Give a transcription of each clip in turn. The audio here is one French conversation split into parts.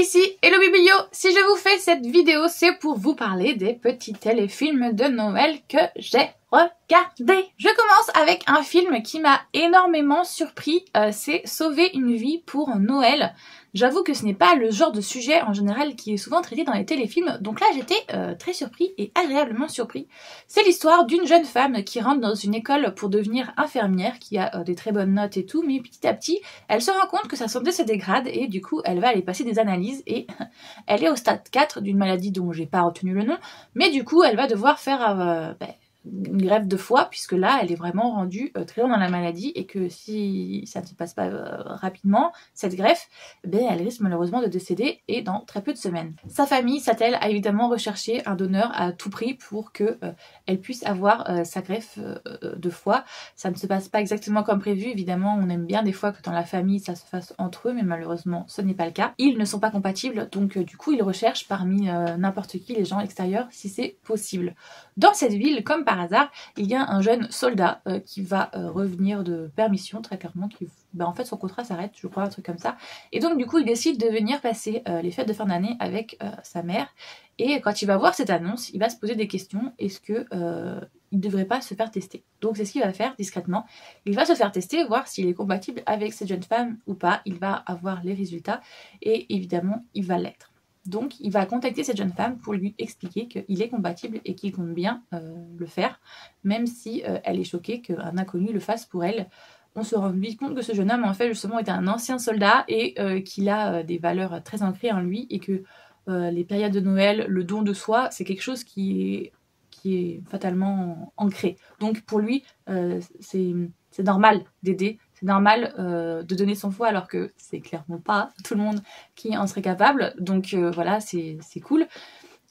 Ici Hello Biblio. Si je vous fais cette vidéo, c'est pour vous parler des petits téléfilms de Noël que j'ai regardés. Je commence avec un film qui m'a énormément surpris, c'est Sauver une vie pour Noël. J'avoue que ce n'est pas le genre de sujet en général qui est souvent traité dans les téléfilms, donc là j'étais très surpris et agréablement surpris. C'est l'histoire d'une jeune femme qui rentre dans une école pour devenir infirmière, qui a des très bonnes notes et tout, mais petit à petit elle se rend compte que sa santé se dégrade et du coup elle va aller passer des analyses et elle est au stade 4 d'une maladie dont j'ai pas retenu le nom, mais du coup elle va devoir faire une greffe de foie, puisque là elle est vraiment rendue très loin dans la maladie et que si ça ne se passe pas rapidement, cette greffe, elle risque malheureusement de décéder et dans très peu de semaines. Sa famille s'attelle à évidemment rechercher un donneur à tout prix pour que elle puisse avoir sa greffe de foie. Ça ne se passe pas exactement comme prévu, évidemment on aime bien des fois que dans la famille ça se fasse entre eux, mais malheureusement ce n'est pas le cas. Ils ne sont pas compatibles, donc du coup ils recherchent parmi n'importe qui, les gens extérieurs, si c'est possible. Dans cette ville, comme par hasard, il y a un jeune soldat qui va revenir de permission, très clairement, qui, en fait son contrat s'arrête, je crois, un truc comme ça. Et donc du coup il décide de venir passer les fêtes de fin d'année avec sa mère. Et quand il va voir cette annonce, il va se poser des questions. Est-ce que il ne devrait pas se faire tester? Donc c'est ce qu'il va faire discrètement. Il va se faire tester, voir s'il est compatible avec cette jeune femme ou pas. Il va avoir les résultats et évidemment il va l'être. Donc il va contacter cette jeune femme pour lui expliquer qu'il est compatible et qu'il compte bien le faire, même si elle est choquée qu'un inconnu le fasse pour elle. On se rend vite compte que ce jeune homme en fait justement est un ancien soldat et qu'il a des valeurs très ancrées en lui et que les périodes de Noël, le don de soi, c'est quelque chose qui est fatalement ancré. Donc pour lui, c'est normal d'aider. C'est normal de donner son foie alors que c'est clairement pas tout le monde qui en serait capable. Donc voilà, c'est cool.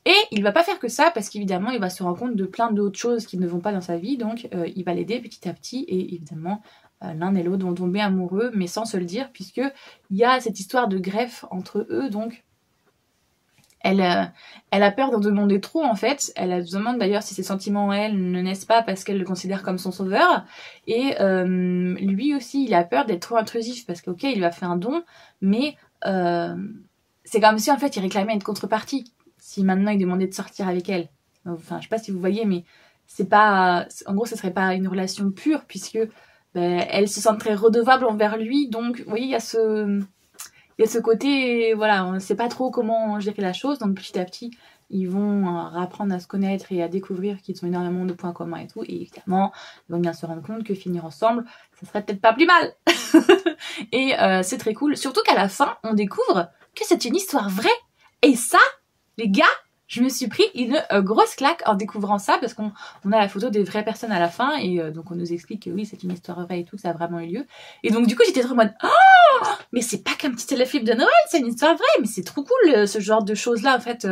Et il va pas faire que ça parce qu'évidemment il va se rendre compte de plein d'autres choses qui ne vont pas dans sa vie. Donc il va l'aider petit à petit et évidemment l'un et l'autre vont tomber amoureux mais sans se le dire puisque il y a cette histoire de greffe entre eux. Donc elle a peur d'en demander trop en fait. Elle se demande d'ailleurs si ses sentiments en elle ne naissent pas parce qu'elle le considère comme son sauveur. Et lui aussi il a peur d'être trop intrusif parce que ok il lui a fait un don mais c'est comme si en fait il réclamait une contrepartie. Si maintenant il demandait de sortir avec elle. Enfin je sais pas si vous voyez mais c'est pas... En gros ce serait pas une relation pure puisque elle se sent très redevable envers lui. Donc vous voyez il y a ce côté, voilà, on ne sait pas trop comment gérer la chose, donc petit à petit, ils vont apprendre à se connaître et à découvrir qu'ils ont énormément de points communs et tout, et évidemment, ils vont bien se rendre compte que finir ensemble, ça serait peut-être pas plus mal. Et c'est très cool, surtout qu'à la fin, on découvre que c'est une histoire vraie, et ça, les gars, je me suis pris une grosse claque en découvrant ça parce qu'on a la photo des vraies personnes à la fin et donc on nous explique que oui c'est une histoire vraie et tout, ça a vraiment eu lieu. Et donc du coup j'étais trop en mode oh mais c'est pas qu'un petit téléfilm de Noël, c'est une histoire vraie, mais c'est trop cool ce genre de choses là en fait.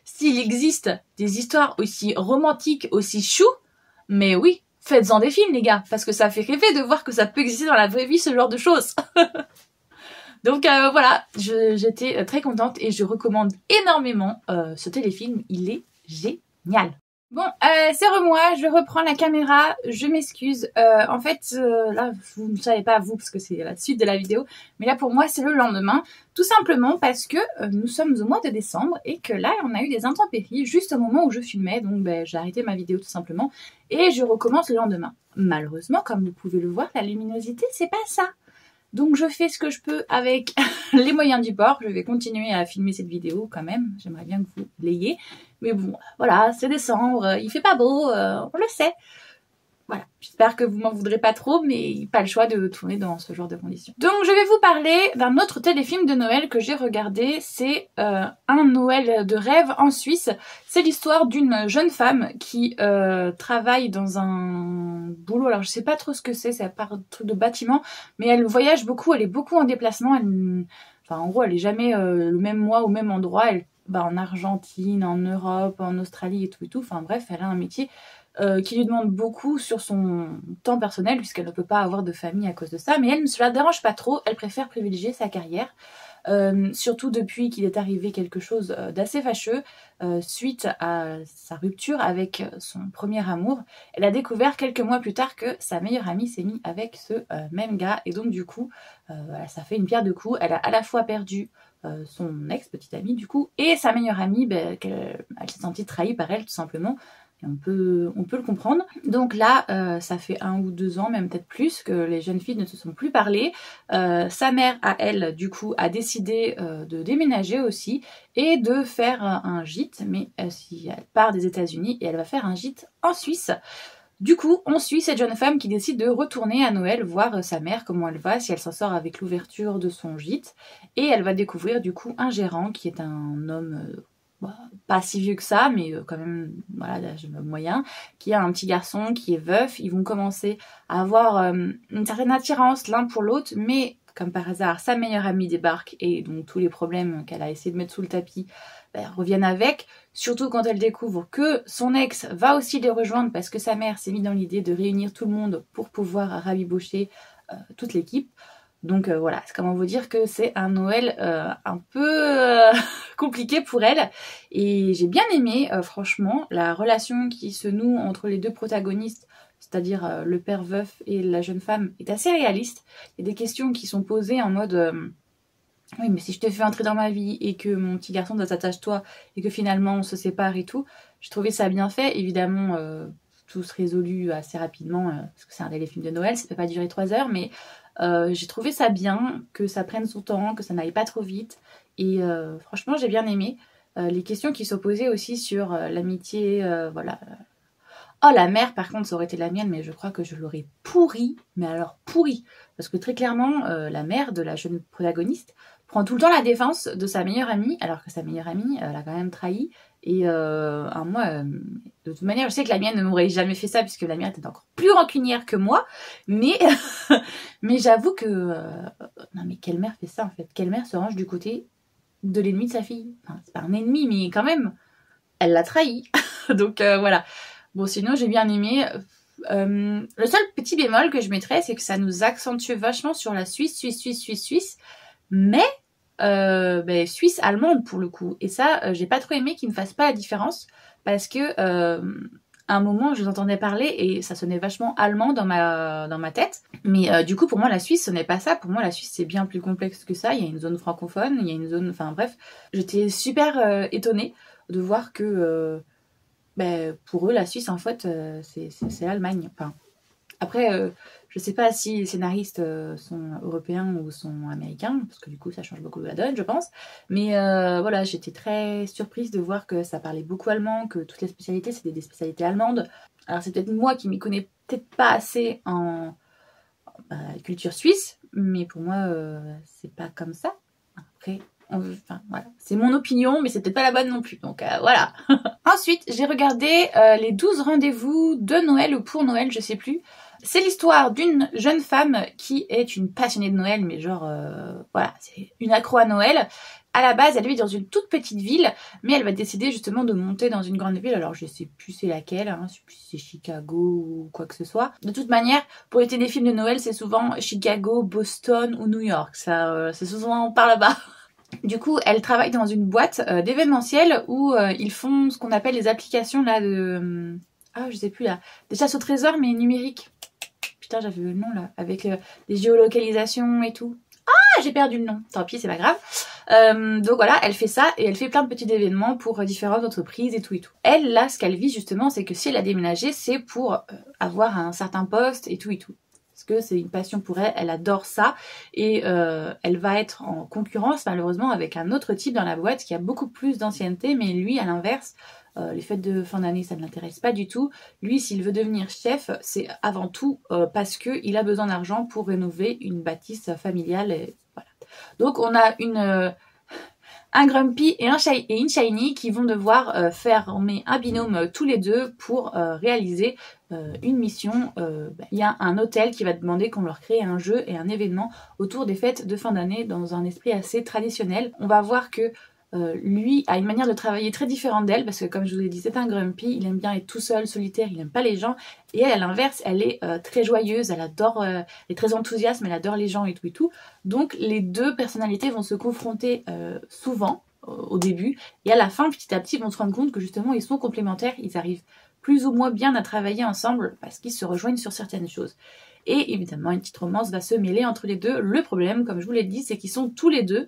S'il existe des histoires aussi romantiques, aussi chou, mais oui, faites-en des films les gars, parce que ça fait rêver de voir que ça peut exister dans la vraie vie ce genre de choses. Donc voilà, j'étais très contente et je recommande énormément ce téléfilm, il est génial. Bon, c'est moi, je reprends la caméra, je m'excuse. En fait, là, vous ne savez pas vous, parce que c'est la suite de la vidéo, mais là pour moi c'est le lendemain, tout simplement parce que nous sommes au mois de décembre et que là on a eu des intempéries juste au moment où je filmais, donc j'ai arrêté ma vidéo tout simplement et je recommence le lendemain. Malheureusement, comme vous pouvez le voir, la luminosité c'est pas ça. Donc je fais ce que je peux avec les moyens du bord. Je vais continuer à filmer cette vidéo quand même. J'aimerais bien que vous l'ayez. Mais bon, voilà, c'est décembre, il fait pas beau, on le sait. Voilà, j'espère que vous m'en voudrez pas trop, mais pas le choix de tourner dans ce genre de conditions. Donc je vais vous parler d'un autre téléfilm de Noël que j'ai regardé. C'est un Noël de rêve en Suisse. C'est l'histoire d'une jeune femme qui travaille dans un boulot. Alors je sais pas trop ce que c'est à part un truc de bâtiment, mais elle voyage beaucoup, elle est beaucoup en déplacement. Enfin en gros elle est jamais le même mois au même endroit. Elle en Argentine, en Europe, en Australie et tout. Enfin bref, elle a un métier qui lui demande beaucoup sur son temps personnel puisqu'elle ne peut pas avoir de famille à cause de ça, mais elle ne se la dérange pas trop, elle préfère privilégier sa carrière, surtout depuis qu'il est arrivé quelque chose d'assez fâcheux suite à sa rupture avec son premier amour. Elle a découvert quelques mois plus tard que sa meilleure amie s'est mise avec ce même gars et donc du coup ça fait une pierre de coups. Elle a à la fois perdu son ex-petite amie du coup, et sa meilleure amie, qu'elle s'est sentie trahie par elle tout simplement. Et on peut le comprendre. Donc là, ça fait 1 ou 2 ans, même peut-être plus, que les jeunes filles ne se sont plus parlé. Sa mère, à elle, du coup, a décidé de déménager aussi et de faire un gîte. Mais si elle part des États-Unis et elle va faire un gîte en Suisse. Du coup, on suit cette jeune femme qui décide de retourner à Noël voir sa mère, comment elle va, si elle s'en sort avec l'ouverture de son gîte. Et elle va découvrir du coup un gérant qui est un homme pas si vieux que ça, mais quand même voilà, d'âge moyen, qui a un petit garçon qui est veuf. Ils vont commencer à avoir une certaine attirance l'un pour l'autre, mais comme par hasard, sa meilleure amie débarque et donc tous les problèmes qu'elle a essayé de mettre sous le tapis reviennent avec, surtout quand elle découvre que son ex va aussi les rejoindre parce que sa mère s'est mise dans l'idée de réunir tout le monde pour pouvoir rabibocher toute l'équipe. Donc voilà, c'est comment vous dire que c'est un Noël un peu compliqué pour elle. Et j'ai bien aimé, franchement, la relation qui se noue entre les deux protagonistes, c'est-à-dire le père veuf et la jeune femme, est assez réaliste. Il y a des questions qui sont posées en mode oui, mais si je te fais entrer dans ma vie et que mon petit garçon s'attache toi et que finalement on se sépare et tout, j'ai trouvé ça bien fait. Évidemment, tout se résolut assez rapidement parce que c'est un téléfilm de Noël, ça peut pas durer 3 heures, mais j'ai trouvé ça bien, que ça prenne son temps, que ça n'aille pas trop vite. Et franchement, j'ai bien aimé les questions qui s'opposaient aussi sur l'amitié, voilà. Oh, la mère, par contre, ça aurait été la mienne, mais je crois que je l'aurais pourrie, mais alors pourrie. Parce que très clairement, la mère de la jeune protagoniste prend tout le temps la défense de sa meilleure amie, alors que sa meilleure amie l'a quand même trahi. Et moi, de toute manière, je sais que la mienne ne m'aurait jamais fait ça, puisque la mienne était encore plus rancunière que moi. Mais, mais j'avoue que... non, mais quelle mère fait ça, en fait? Quelle mère se range du côté de l'ennemi de sa fille? Enfin, c'est pas un ennemi, mais quand même, elle l'a trahi. Donc voilà. Bon, sinon, j'ai bien aimé. Le seul petit bémol que je mettrais, c'est que ça nous accentue vachement sur la Suisse. Mais Suisse allemande pour le coup. Et ça, j'ai pas trop aimé qu'ils ne fassent pas la différence. Parce que à un moment, je vous entendais parler et ça sonnait vachement allemand dans ma tête. Mais du coup, pour moi, la Suisse, ce n'est pas ça. Pour moi, la Suisse, c'est bien plus complexe que ça. Il y a une zone francophone, il y a une zone... Enfin bref, j'étais super étonnée de voir que... pour eux, la Suisse, en fait, c'est l'Allemagne. Enfin, après, je sais pas si les scénaristes sont européens ou sont américains, parce que du coup, ça change beaucoup la donne, je pense. Mais voilà, j'étais très surprise de voir que ça parlait beaucoup allemand, que toutes les spécialités, c'était des spécialités allemandes. Alors, c'est peut-être moi qui m'y connais peut-être pas assez en culture suisse, mais pour moi, c'est pas comme ça. Après... Enfin, voilà. C'est mon opinion, mais c'est peut-être pas la bonne non plus. Donc voilà. Ensuite, j'ai regardé les 12 rendez-vous de Noël ou pour Noël, je sais plus. C'est l'histoire d'une jeune femme qui est une passionnée de Noël, mais genre, voilà, c'est une accro à Noël. À la base, elle vit dans une toute petite ville, mais elle va décider justement de monter dans une grande ville. Alors, je sais plus c'est laquelle, hein, je sais plus si c'est Chicago ou quoi que ce soit. De toute manière, pour les téléfilms de Noël, c'est souvent Chicago, Boston ou New York. Ça, c'est souvent par là-bas. Du coup, elle travaille dans une boîte d'événementiel où ils font ce qu'on appelle les applications là de... je sais plus là. Des chasses au trésor mais numériques. Putain, j'avais le nom là. Avec des géolocalisations et tout. Ah, j'ai perdu le nom. Tant pis, c'est pas grave. Donc voilà, elle fait ça et elle fait plein de petits événements pour différentes entreprises et tout et tout. Elle, là, ce qu'elle vit justement, c'est que si elle a déménagé, c'est pour avoir un certain poste et tout et tout. Parce que c'est une passion pour elle, elle adore ça et elle va être en concurrence malheureusement avec un autre type dans la boîte qui a beaucoup plus d'ancienneté, mais lui à l'inverse, les fêtes de fin d'année ça ne l'intéresse pas du tout. Lui s'il veut devenir chef, c'est avant tout parce qu'il a besoin d'argent pour rénover une bâtisse familiale et voilà. Donc on a un Grumpy et une Shiny qui vont devoir former un binôme tous les deux pour réaliser une mission. Il y a un hôtel qui va demander qu'on leur crée un jeu et un événement autour des fêtes de fin d'année dans un esprit assez traditionnel. On va voir que lui a une manière de travailler très différente d'elle parce que comme je vous ai dit c'est un Grumpy, il aime bien être tout seul, solitaire, il n'aime pas les gens et elle à l'inverse elle est très joyeuse, elle adore, elle est très enthousiaste mais elle adore les gens et tout et tout. Donc les deux personnalités vont se confronter souvent au début et à la fin petit à petit ils vont se rendre compte que justement ils sont complémentaires, ils arrivent plus ou moins bien à travailler ensemble parce qu'ils se rejoignent sur certaines choses. et évidemment une petite romance va se mêler entre les deux. Le problème, comme je vous l'ai dit, c'est qu'ils sont tous les deux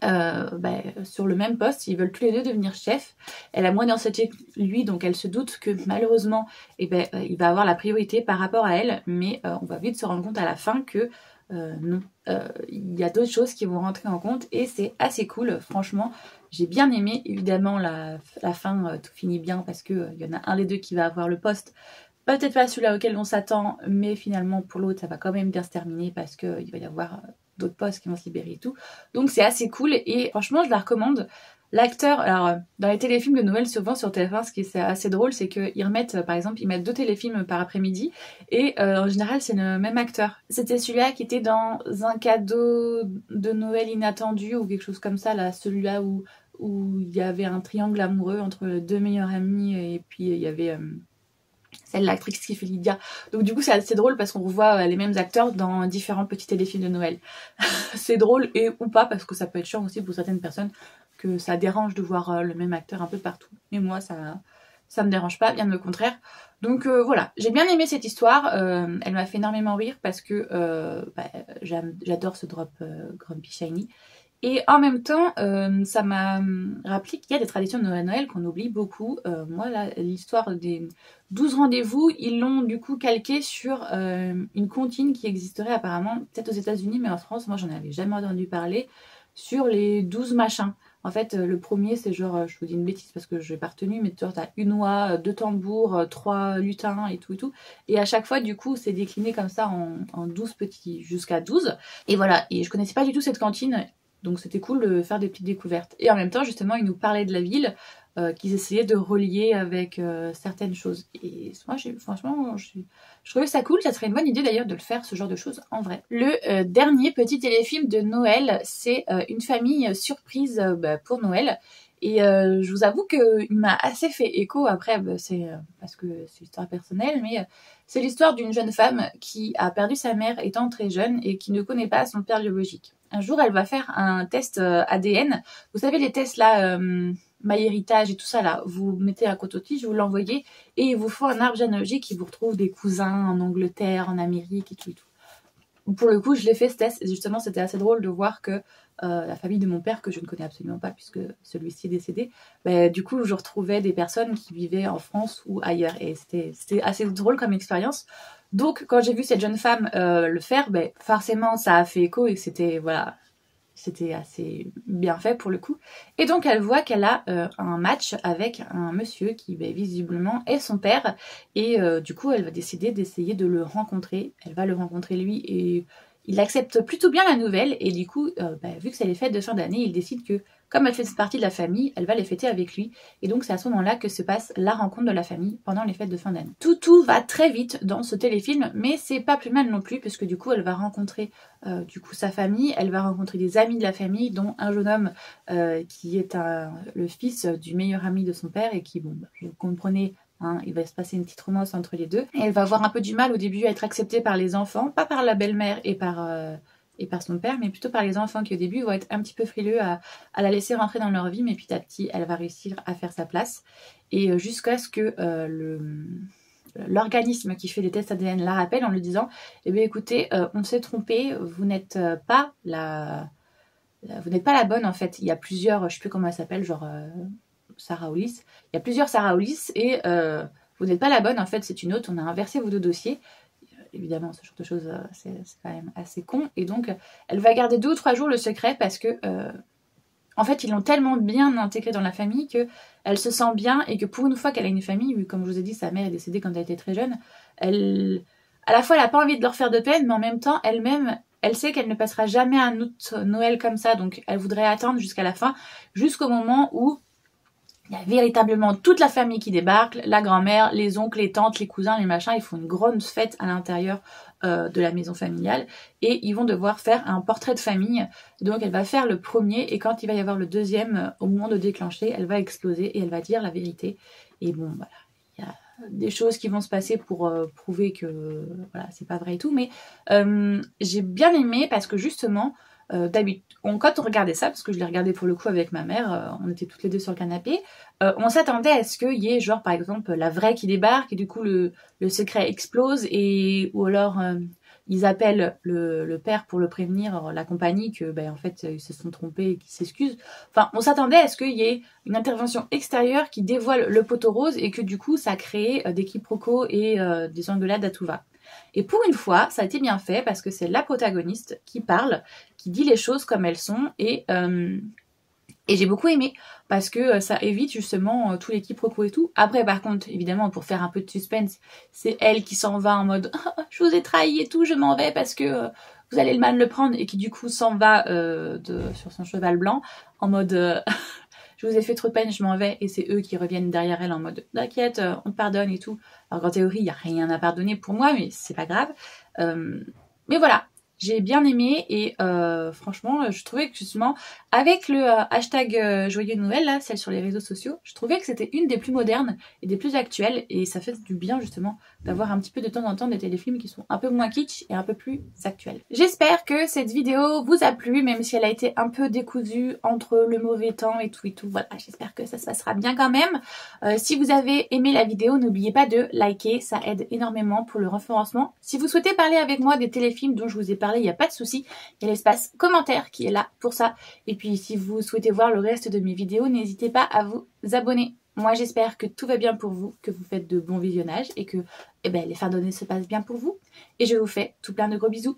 sur le même poste, ils veulent tous les deux devenir chefs. Elle a moins d'ancienneté que lui, donc elle se doute que malheureusement il va avoir la priorité par rapport à elle, mais on va vite se rendre compte à la fin que non, il y a d'autres choses qui vont rentrer en compte et c'est assez cool, franchement. J'ai bien aimé, évidemment la fin, tout finit bien parce que il y en a un des deux qui va avoir le poste, peut-être pas celui-là auquel on s'attend, mais finalement pour l'autre ça va quand même bien se terminer parce qu'il va y avoir d'autres postes qui vont se libérer et tout. Donc c'est assez cool et franchement je la recommande. L'acteur, alors dans les téléfilms de Noël souvent sur TF1, ce qui est assez drôle, c'est qu'ils remettent, par exemple, ils mettent 2 téléfilms par après-midi et en général c'est le même acteur. C'était celui-là qui était dans Un cadeau de Noël inattendu ou quelque chose comme ça, là, celui-là où il y avait un triangle amoureux entre 2 meilleurs amis et puis il y avait celle l'actrice qui fait Lydia. Donc du coup c'est assez drôle parce qu'on revoit les mêmes acteurs dans différents petits téléfilms de Noël. C'est drôle et ou pas parce que ça peut être chiant aussi pour certaines personnes que ça dérange de voir le même acteur un peu partout. Mais moi ça me dérange pas, bien le contraire. Donc voilà, j'ai bien aimé cette histoire, elle m'a fait énormément rire parce que j'adore ce drop Grumpy Shiny. Et en même temps, ça m'a rappelé qu'il y a des traditions de Noël qu'on oublie beaucoup. Moi, là, l'histoire des 12 rendez-vous, ils l'ont du coup calqué sur une comptine qui existerait apparemment, peut-être aux États-Unis, mais en France, moi, j'en avais jamais entendu parler, sur les 12 machins. En fait, le premier, c'est genre, je vous dis une bêtise parce que je n'ai pas retenu, mais genre, t'as une oie, 2 tambours, 3 lutins et tout et tout. Et à chaque fois, du coup, c'est décliné comme ça en 12 petits, jusqu'à 12. Et voilà, et je connaissais pas du tout cette cantine. Donc c'était cool de faire des petites découvertes. Et en même temps, justement, ils nous parlaient de la ville qu'ils essayaient de relier avec certaines choses. Et moi, franchement, je trouvais ça cool. Ça serait une bonne idée d'ailleurs de le faire, ce genre de choses, en vrai. Le dernier petit téléfilm de Noël, c'est une famille surprise pour Noël. Et je vous avoue qu'il m'a assez fait écho. Après, c'est parce que c'est une histoire personnelle, mais c'est l'histoire d'une jeune femme qui a perdu sa mère étant très jeune et qui ne connaît pas son père biologique. Un jour, elle va faire un test ADN. Vous savez, les tests là, MyHéritage et tout ça là, vous mettez à côté, vous l'envoyez et il vous faut un arbre généalogique qui vous retrouve des cousins en Angleterre, en Amérique et tout et tout. Pour le coup, je l'ai fait ce test et justement, c'était assez drôle de voir que la famille de mon père, que je ne connais absolument pas puisque celui-ci est décédé, du coup, je retrouvais des personnes qui vivaient en France ou ailleurs et c'était assez drôle comme expérience. Donc quand j'ai vu cette jeune femme le faire, forcément ça a fait écho et c'était assez bien fait pour le coup. Et donc elle voit qu'elle a un match avec un monsieur qui visiblement est son père et du coup elle va décider d'essayer de le rencontrer. Elle va le rencontrer lui et il accepte plutôt bien la nouvelle et du coup vu que c'est les fêtes de fin d'année, il décide que comme elle fait partie de la famille, elle va les fêter avec lui. Et donc c'est à ce moment-là que se passe la rencontre de la famille pendant les fêtes de fin d'année. Tout va très vite dans ce téléfilm, mais c'est pas plus mal non plus, parce que du coup elle va rencontrer sa famille, elle va rencontrer des amis de la famille, dont un jeune homme qui est le fils du meilleur ami de son père, et qui, vous comprenez, il va se passer une petite romance entre les deux. Et elle va avoir un peu du mal au début à être acceptée par les enfants, pas par la belle-mère et par son père, mais plutôt par les enfants qui au début vont être un petit peu frileux à la laisser rentrer dans leur vie, mais petit à petit elle va réussir à faire sa place et jusqu'à ce que l'organisme qui fait les tests ADN la rappelle en lui disant écoutez, on s'est trompé, vous n'êtes pas la bonne en fait, il y a plusieurs, je sais plus comment elle s'appelle, genre Sarah Hollis, il y a plusieurs Sarah Hollis et vous n'êtes pas la bonne en fait, c'est une autre, on a inversé vos 2 dossiers. Évidemment, ce genre de choses, c'est quand même assez con. Et donc, elle va garder 2 ou 3 jours le secret parce que, en fait, ils l'ont tellement bien intégré dans la famille qu'elle se sent bien et que pour une fois qu'elle a une famille, comme je vous ai dit, sa mère est décédée quand elle était très jeune, à la fois, elle n'a pas envie de leur faire de peine, mais en même temps, elle-même, elle sait qu'elle ne passera jamais un autre Noël comme ça. Donc, elle voudrait attendre jusqu'à la fin, jusqu'au moment où il y a véritablement toute la famille qui débarque, la grand-mère, les oncles, les tantes, les cousins, les machins. Ils font une grande fête à l'intérieur de la maison familiale et ils vont devoir faire un portrait de famille. Donc elle va faire le premier et quand il va y avoir le deuxième, au moment de déclencher, elle va exploser et elle va dire la vérité. Et bon, voilà, il y a des choses qui vont se passer pour prouver que voilà, c'est pas vrai et tout. Mais j'ai bien aimé parce que justement, d'habitude, quand on regardait ça, parce que je l'ai regardé pour le coup avec ma mère, on était toutes les deux sur le canapé, on s'attendait à ce qu'il y ait genre par exemple la vraie qui débarque et du coup le secret explose ou alors ils appellent le père pour le prévenir, la compagnie, que en fait ils se sont trompés et qu'ils s'excusent. Enfin, on s'attendait à ce qu'il y ait une intervention extérieure qui dévoile le poteau rose et que du coup ça crée des quiproquos et des engueulades à tout va. Et pour une fois, ça a été bien fait parce que c'est la protagoniste qui parle, qui dit les choses comme elles sont et j'ai beaucoup aimé parce que ça évite justement tous les quiproquos et tout. Après, par contre, évidemment, pour faire un peu de suspense, c'est elle qui s'en va en mode « Je vous ai trahi et tout, je m'en vais parce que vous allez mal le prendre » et qui du coup s'en va sur son cheval blanc en mode je vous ai fait trop de peine, je m'en vais » et c'est eux qui reviennent derrière elle en mode « T'inquiète, on te pardonne et tout ». Alors qu'en théorie, il n'y a rien à pardonner pour moi, mais c'est pas grave. Mais voilà. J'ai bien aimé et franchement, je trouvais que justement, avec le hashtag Joyeux Noël, là, celle sur les réseaux sociaux, je trouvais que c'était une des plus modernes et des plus actuelles et ça fait du bien justement d'avoir un petit peu de temps en temps des téléfilms qui sont un peu moins kitsch et un peu plus actuels. J'espère que cette vidéo vous a plu, même si elle a été un peu décousue entre le mauvais temps et tout. Voilà, j'espère que ça se passera bien quand même. Si vous avez aimé la vidéo, n'oubliez pas de liker, ça aide énormément pour le référencement. Si vous souhaitez parler avec moi des téléfilms dont je vous ai parlé, il n'y a pas de souci, il y a l'espace commentaire qui est là pour ça. Et puis si vous souhaitez voir le reste de mes vidéos, n'hésitez pas à vous abonner. Moi j'espère que tout va bien pour vous, que vous faites de bons visionnages et que les fins d'année se passent bien pour vous. Et je vous fais tout plein de gros bisous.